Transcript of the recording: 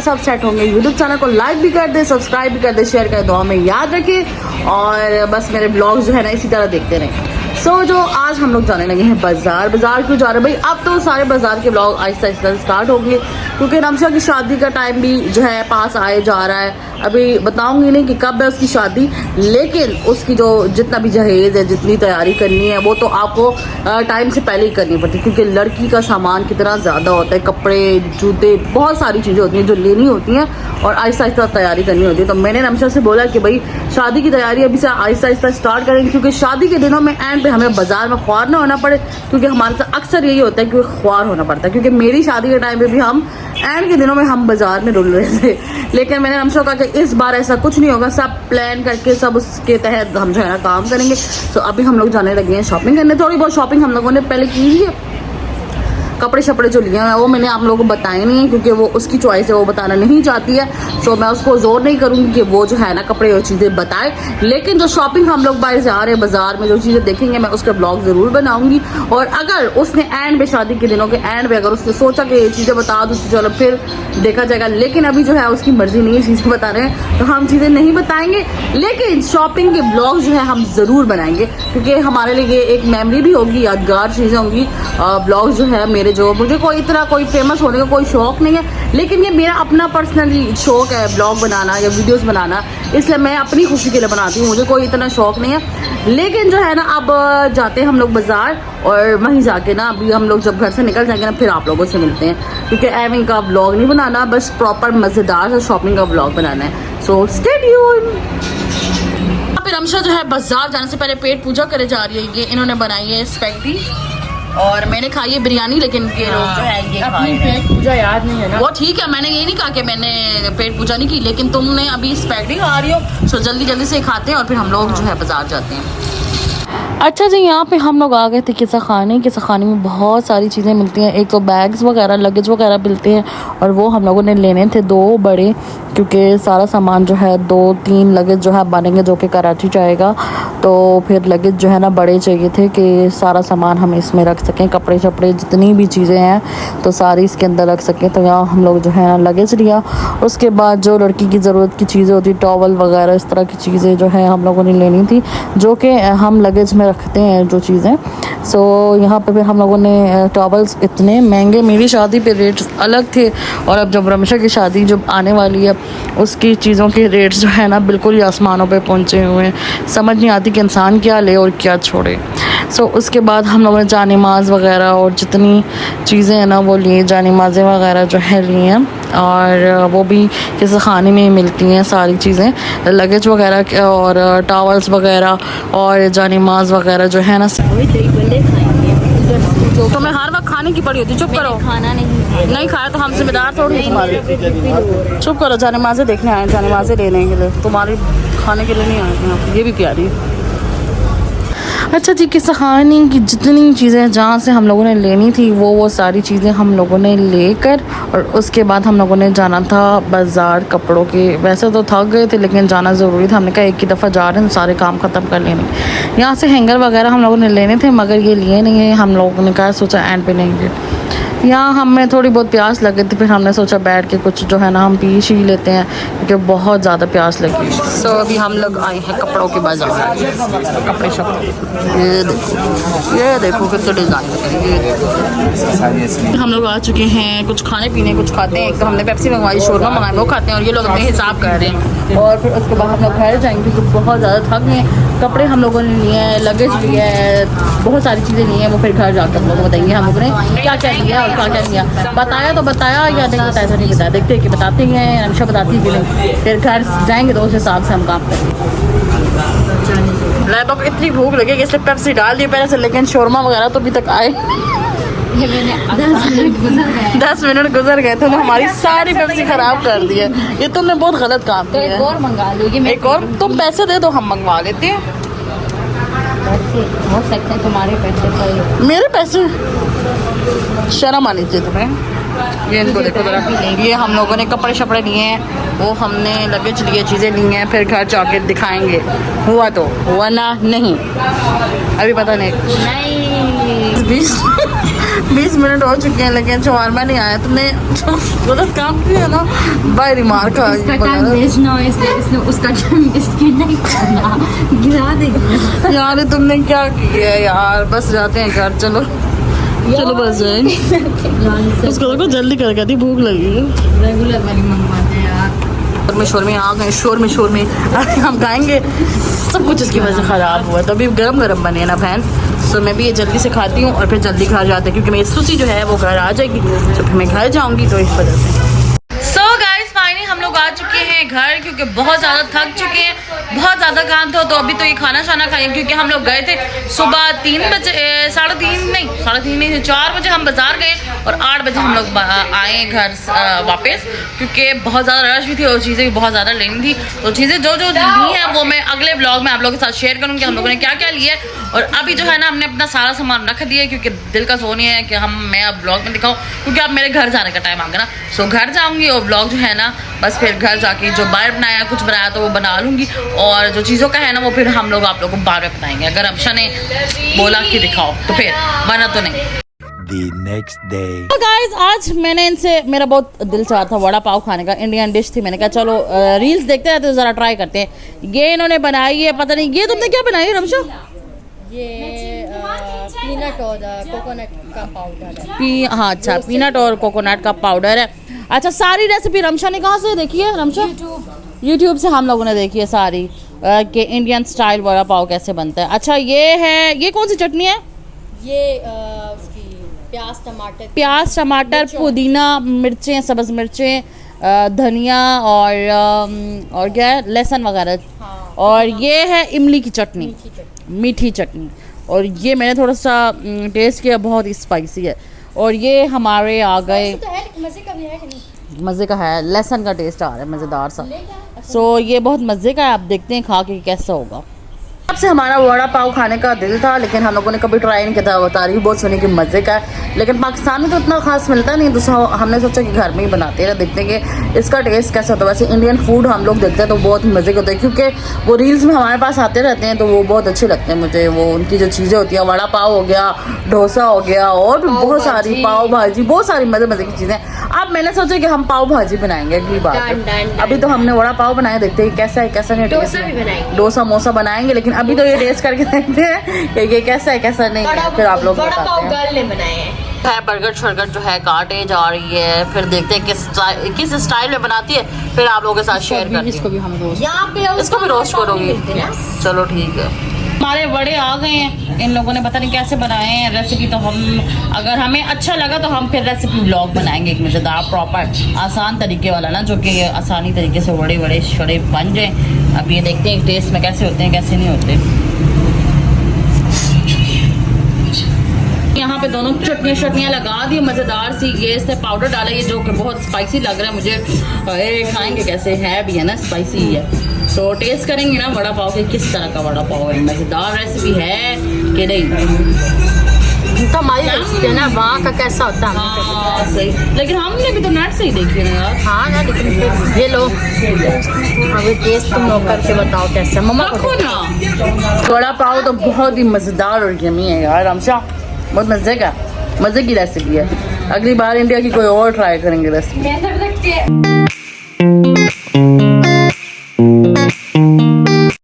सब सेट होंगे। YouTube channel को लाइक भी कर दे, सब्सक्राइब भी कर दे, शेयर कर दो, हमें याद रखें और बस मेरे ब्लॉग्स जो है ना इसी तरह देखते रहें। जो आज हम लोग जाने लगे हैं बाजार क्यों जा रहे हैं भाई? अब तो सारे बाजार के ब्लॉग आहिस्ता आहिस्ता स्टार्ट होंगे क्योंकि नमशा की शादी का टाइम भी जो है पास आए जा रहा है। अभी बताऊंगी नहीं कि कब है उसकी शादी, लेकिन उसकी जो जितना भी जहेज है, जितनी तैयारी करनी है वो तो आपको टाइम से पहले ही करनी पड़ती है क्योंकि लड़की का सामान कितना ज़्यादा होता है, कपड़े, जूते, बहुत सारी चीज़ें होती हैं जो लेनी होती हैं और आहिस्ता आहिस्ता तैयारी करनी होती है। तो मैंने नमशा से बोला कि भाई शादी की तैयारी अभी से आहिस्ता आहिस्ता स्टार्ट करेंगे क्योंकि शादी के दिनों में एंड पे हमें बाजार में ख्वार ना होना पड़े, क्योंकि हमारे साथ अक्सर यही होता है कि ख्वार होना पड़ता है। क्योंकि मेरी शादी के टाइम पे भी हम एंड के दिनों में हम बाजार में रुल रहे थे, लेकिन मैंने नमशा कहा कि इस बार ऐसा कुछ नहीं होगा, सब प्लान करके सब उसके तहत हम जो है ना काम करेंगे। तो अभी हम लोग जाने लगे हैं शॉपिंग करने। थोड़ी बहुत शॉपिंग हम लोगों ने पहले की है, कपड़े शपड़े जो लिए हैं वो मैंने आप लोगों को बताए नहीं है क्योंकि वो उसकी चॉइस है, वो बताना नहीं चाहती है। सो मैं उसको जोर नहीं करूँगी कि वो जो है ना कपड़े और चीज़ें बताए, लेकिन जो शॉपिंग हम लोग बाहर जा रहे हैं बाजार में जो चीज़ें देखेंगे मैं उसका ब्लॉग ज़रूर बनाऊंगी। और अगर उसने एंड पे शादी के दिनों के एंड पे अगर उसने सोचा कि ये चीज़ें बता दूँ तो चलो फिर देखा जाएगा, लेकिन अभी जो है उसकी मर्जी नहीं है चीज़ें बता रहे हैं तो हम चीज़ें नहीं बताएंगे, लेकिन शॉपिंग के ब्लॉग जो है हम ज़रूर बनाएंगे क्योंकि हमारे लिए एक मेमोरी भी होगी, यादगार चीज़ें होंगी। ब्लॉग जो है मेरे जो मुझे कोई इतना कोई फेमस होने का कोई शौक नहीं है, लेकिन ये मेरा अपना पर्सनली शौक है ब्लॉग बनाना या वीडियोस बनाना, इसलिए मैं अपनी खुशी के लिए बनाती हूँ, मुझे कोई इतना शौक नहीं है। लेकिन जो है ना अब जाते हैं हम लोग बाजार और वहीं जाके ना अभी हम लोग जब घर से निकल जाएंगे ना फिर आप लोगों से मिलते हैं क्योंकि एविंग का ब्लॉग नहीं बनाना, बस प्रॉपर मज़ेदार सा शॉपिंग का ब्लॉग बनाना है। So stay tune. फिर नमशा जो है बाजार जाने से पहले पेट पूजा करे जा रही है। ये इन्होंने बनाई है स्पैगेटी और मैंने खाई है बिरयानी, लेकिन ये लोग जो है ये खाए हैं। पेट पूजा याद नहीं है ना? वो ठीक है, मैंने ये नहीं कहा कि मैंने पेट पूजा नहीं की, लेकिन तुमने अभी स्पैगेटी खा रही हो। सो जल्दी जल्दी से खाते हैं और फिर हम लोग जो है बाजार जाते हैं। अच्छा जी, यहाँ पे हम लोग आ गए थे किस्सा खाने में बहुत सारी चीज़ें मिलती हैं। एक तो बैग्स वगैरह, लगेज वगैरह मिलते हैं और वो हम लोगों ने लेने थे 2 बड़े, क्योंकि सारा सामान जो है 2-3 लगेज जो है बनेंगे जो कि कराची जाएगा, तो फिर लगेज जो है ना बड़े चाहिए थे कि सारा सामान हम इसमें रख सकें, कपड़े शपड़े जितनी भी चीज़ें हैं तो सारी इसके अंदर रख सकें। तो यहाँ हम लोग जो है ना लगेज लिया। उसके बाद जो लड़की की ज़रूरत की चीज़ें होती, टॉवल वगैरह इस तरह की चीज़ें जो है हम लोगों ने लेनी थी, जो कि हम लगेज में रखते हैं जो चीज़ें। सो यहाँ पे फिर हम लोगों ने टॉवल्स इतने महंगे, मेरी शादी पे रेट्स अलग थे और अब जब रमशा की शादी जब आने वाली है उसकी चीज़ों के रेट्स जो है ना बिल्कुल ही आसमानों पे पहुँचे हुए हैं। समझ नहीं आती कि इंसान क्या ले और क्या छोड़े। सो उसके बाद हम लोगों ने जानिमाज़ वगैरह और जितनी चीज़ें हैं ना वो लिए, जानिमाज़ें वगैरह जो है लिए हैं और वो भी किसी खाने में ही मिलती हैं सारी चीज़ें, लगेज वगैरह और टॉवल्स वगैरह और जानिमाज़ वगैरह जो है ना। तो मैं हर वक्त खाने की पड़ी होती, चुप करो। खाना नहीं खाया तो हम जिम्मेदार थोड़ी तुम्हारे, चुप करो। जानिमाज़ें देखने आए, जानिमाज़ें लेने के लिए, तुम्हारे खाने के लिए नहीं आए यहाँ। ये भी प्यारी है। अच्छा जी, किस्सा खाने की जितनी चीज़ें जहाँ से हम लोगों ने लेनी थी वो सारी चीज़ें हम लोगों ने लेकर और उसके बाद हम लोगों ने जाना था बाज़ार कपड़ों के। वैसे तो थक गए थे लेकिन जाना ज़रूरी था, हमने कहा एक ही दफ़ा जा रहे हैं सारे काम ख़त्म कर लेने। यहाँ से हैंगर वगैरह हम लोगों ने लेने थे मगर ये लिए नहीं है, हम लोगों ने कहा सोचा एंड पे लेंगे। यहाँ हमें थोड़ी बहुत प्यास लगी थी, फिर हमने सोचा बैठ के कुछ जो है ना हम पी ही लेते हैं क्योंकि बहुत ज़्यादा प्यास लगी। सो अभी हम लोग आए हैं कपड़ों के बाजार, कपड़े शपड़े ये देखो कितने डिज़ाइन हम लोग आ चुके हैं। कुछ खाने पीने कुछ खाते हैं। एक तो हमने पेप्सी मंगवाई, शोरमा मंगाए, वो खाते हैं और ये लोग अपने हिसाब कर रहे हैं और फिर उसके बाद हम लोग घर जाएंगे क्योंकि बहुत ज़्यादा थक गए हैं। कपड़े हम लोगों ने लिए हैं, लगेज लिया है, बहुत सारी चीज़ें ली हैं, वो फिर घर जाकर हम लोग बताएंगे हम लोगों ने क्या क्या लिया और क्या क्या लिया। बताया तो बताया या नहीं बताया तो नहीं बताया, देखते हैं कि बताते हैं, हमेशा बताती कि नहीं, फिर घर जाएंगे तो उस हिसाब से हम काम करेंगे। लैपटॉप इतनी भूख लगी कि इसलिए पेप्सी डाल दी पहले से, लेकिन शोरमा वगैरह तो अभी तक आए 10 मिनट गुजर गए थे, हमारी सारी पेप्सी खराब कर दी है। ये तुमने बहुत गलत काम किया है। एक और मंगा लो, एक और तुम पैसे दे दो हम मंगवा लेते हैं। हो सकते हैं तुम्हारे पैसे पर, मेरे पैसे शर्म आनी चाहिए तुम्हें। ये इनको देखो जरा, ये हम लोगों ने कपड़े शपड़े लिए हैं, वो हमने लगेज लिए, चीज़ें ली हैं, फिर घर जाके दिखाएंगे। हुआ तो हुआ ना, नहीं अभी पता नहीं। 20 मिनट हो चुके हैं लेकिन शवारमा नहीं आया। तुमने गलत काम किया ना, बाय रिमार्क उसका टाइम नहीं करना, गिरा देंगे यार। तुमने क्या किया यार, बस जाते हैं घर, चलो चलो बस जाए। उसको देखो जल्दी कर गई, भूख लगी है। रेगुलर वाली मंगवाते हैं यार। शोर में आ गए, शोर में हम खाएंगे। सब कुछ इसकी वजह से ख़राब हुआ, तो अभी गरम गरम बने ना बहन। तो मैं भी ये जल्दी से खाती हूँ और फिर जल्दी घर जाते हैं, क्योंकि मेरी सुसी जो है वो घर आ जाएगी, तो फिर मैं घर जाऊँगी, तो इस वजह से। सो गाइस फाइनली हम लोग आ चुके हैं घर, क्योंकि बहुत ज़्यादा थक चुके हैं, बहुत ज़्यादा काम था। तो अभी तो ये खाना शाना खाएंगे, क्योंकि हम लोग गए थे सुबह 3 बजे, 3:30 नहीं 4 बजे हम बाज़ार गए और 8 बजे हम लोग आए घर वापस, क्योंकि बहुत ज़्यादा रश भी थी और चीज़ें भी बहुत ज़्यादा लेनी थी। तो चीज़ें जो ली हैं वो मैं अगले ब्लॉग में आप लोगों के साथ शेयर करूँगी, हम लोगों ने क्या क्या लिया है। और अभी जो है ना, हमने अपना सारा सामान रख दिया है, क्योंकि दिल का सो नहीं है कि मैं अब ब्लॉग में दिखाऊँ, क्योंकि अब मेरे घर जाने का टाइम आ गया ना। सो घर जाऊँगी और ब्लॉग जो है ना, बस फिर घर जाके जो बाहर बनाया, कुछ बनाया तो वो बना लूँगी, और जो चीज़ों का है ना वो फिर हम लोग आप लोगों को बाहर में बताएंगे, अगर अमशा ने बोला कि दिखाओ तो फिर, वरना तो नहीं। The next day. तो गाइस आज मैंने इनसे, मेरा बहुत दिल चाह था वड़ा पाव खाने का, इंडियन डिश थी। मैंने कहा चलो रील्स देखते हैं तो ज़रा ट्राई करते हैं। ये इन्होंने बनाई है, पता नहीं ये तुमने क्या बनाई है रमशा? ये पीनट और कोकोनट का पाउडर है। हाँ अच्छा, पीनट और कोकोनट का पाउडर है। अच्छा, सारी रेसिपी रमशा ने कहाँ से देखी है? रमशा यूट्यूब से हम लोगों ने देखी है सारी, कि इंडियन स्टाइल वड़ा पाव कैसे बनता है। अच्छा ये कौन सी चटनी है? ये उसकी प्याज टमाटर पुदीना मिर्चें, सब्ज़ मिर्चें, धनिया और क्या है, लहसुन वगैरह। हाँ। और ये है इमली की चटनी, मीठी चटनी। और ये मैंने थोड़ा सा टेस्ट किया, बहुत ही स्पाइसी है। और ये हमारे आ गए, मज़े का भी है कि नहीं? मज़े का है, लहसुन का टेस्ट आ रहा है मज़ेदार सा। सो ये बहुत मज़े का है, आप देखते हैं खा के कैसा होगा। अब से हमारा वड़ा पाव खाने का दिल था, लेकिन हम लोगों ने कभी ट्राई नहीं किया था। तारीफ बहुत सुनी कि मज़े का है, लेकिन पाकिस्तान में तो इतना खास मिलता नहीं, तो हमने सोचा कि घर में ही बनाते हैं, देखते हैं कि इसका टेस्ट कैसा होता है। वैसे इंडियन फूड हम लोग देखते हैं तो बहुत मज़े के होते हैं, क्योंकि वो रील्स में हमारे पास आते रहते हैं, तो वो बहुत अच्छे लगते हैं मुझे। वो उनकी जो चीज़ें होती हैं, वड़ा पाव हो गया, डोसा हो गया, और भी बहुत सारी, पाव भाजी, बहुत सारी मज़े की चीज़ें। अब मैंने सोचा कि हम पाव भाजी बनाएंगे अगली बार। अभी तो हमने वड़ा पाव बनाया, देखते हैं कैसा है कैसा नहीं। डोसा मोसा बनाएंगे, लेकिन अभी तो ये टेस्ट करके देखते हैं कि ये कैसा है कैसा नहीं है, फिर आप लोग बताते हैं। बर्गर शर्गर जो है काटे जा रही है, फिर देखते हैं किस स्टाइल में बनाती है, फिर आप लोगों के साथ शेयर करते हैं। इसको भी हम रोस्ट, इसको भी रोस्ट करोगे? चलो ठीक है। हमारे वड़े आ गए हैं, इन लोगों ने पता नहीं कैसे बनाए हैं। रेसिपी तो हम, अगर हमें अच्छा लगा तो हम फिर रेसिपी ब्लॉग बनाएंगे, एक मज़ेदार प्रॉपर आसान तरीके वाला ना, जो कि आसानी तरीके से वड़े शड़े बन जाए। अब ये देखते हैं टेस्ट में कैसे होते हैं कैसे नहीं होते। यहाँ पे दोनों चटनियाँ लगा दी मज़ेदार सी। ये इससे पाउडर डाला, ये जो कि बहुत स्पाइसी लग रहा है मुझे। खाएंगे कैसे, है भी है ना, स्पाइसी ही है। तो टेस्ट करेंगे ना वड़ा पाव के, किस तरह का वड़ा पाव है, मज़ेदार रेसिपी है कि नहीं। तो हमारी रेसिपी है ना, वहाँ का कैसा होता है। हाँ सही, लेकिन हमने भी तो नेट से ही देखी है ना यार। हाँ ना, लेकिन ये लो अभी टेस्ट तुम लोग करके बताओ कैसा। मम्मा को ना वड़ा पाव तो बहुत ही मज़ेदार और यम्मी है यार रमशा, बहुत मज़े की रेसिपी है। अगली बार इंडिया की कोई और ट्राई करेंगे रेसिपी।